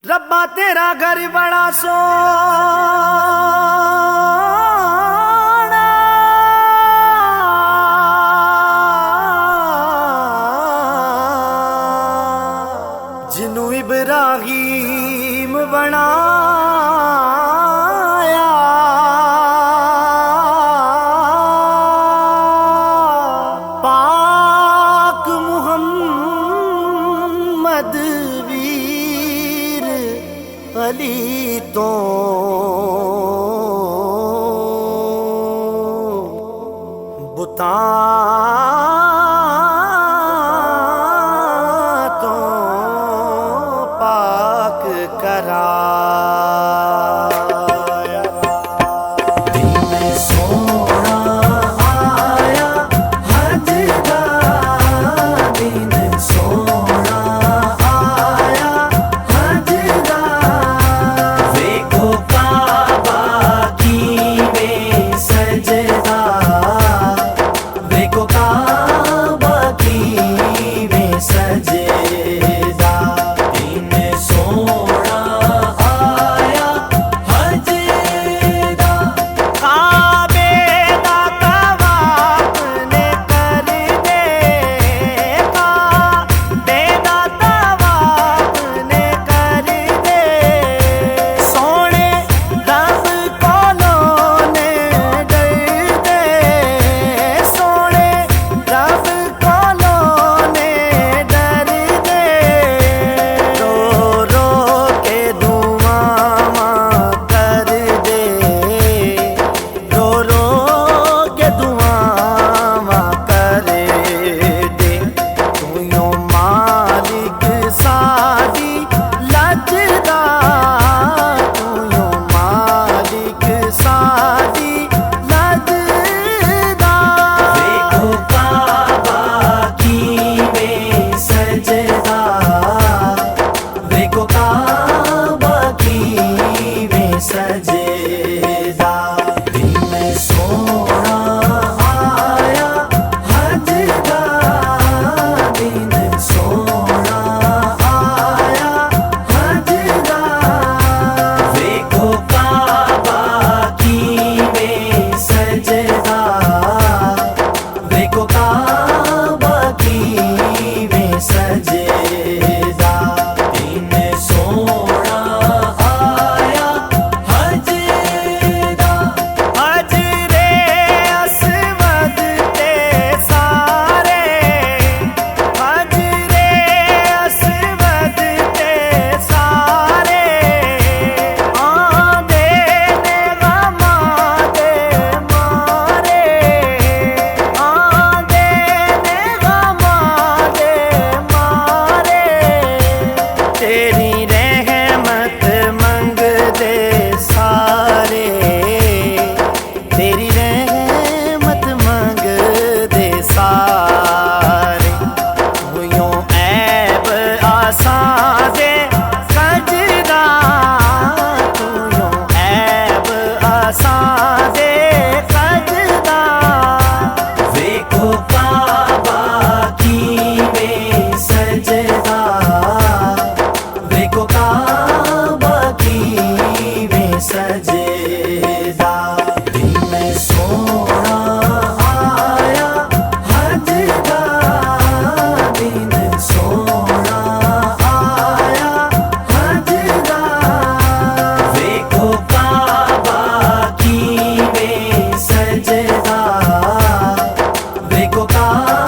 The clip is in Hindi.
रब्बा तेरा घर बड़ा सोना, जिन्नू इब्राहीम बनाया, पाक मुहम्मद वीर अली तो बुता तो पाक कराया। दिन सोना आया हज दा, दिन सोना आया हज दा, देखो काबा की में सजदा, देखो काबा की में सजदा। दिन सोना आया हज दा, काबे दा तवाफ ने कर देखा, बेदा तवाफ ने कर दे, सोने रब कोलों ने डर दे, सोने रब कोलों ने डर दे, रो रो के दुआवां कर दे, रो रो के दुआवां कर दे। तू यो मालिक साडी लजदा, तू यो मालिक साडी लजदा, देखो काबा की में सजदा, देखो काबा की में सजदा। दिन सोना आया हज दा, दिन सोना आया हज दा, देखो काबा की में सजदा, देखो काबा की में सजदा। दिन सोना आया हज दा, हजरे अस्वद ते सारे, हजरे अस्वद ते सारे, आंदे ने गमां दे मारे, आंदे ने गमां दे मारे, तेरी रहमत मंगदे सारे, तेरी रहमत मंगदे सारे। तू यो ऐब आसां दे कजदा, तू यो ऐब आसां दे कजदा, देखो काबा की में सजदा, देखो काबा की में सजदा। दिन सोना आया हज दा, दिन सोना आया हज दा, देखो काबा की में सजदा, देखो काबा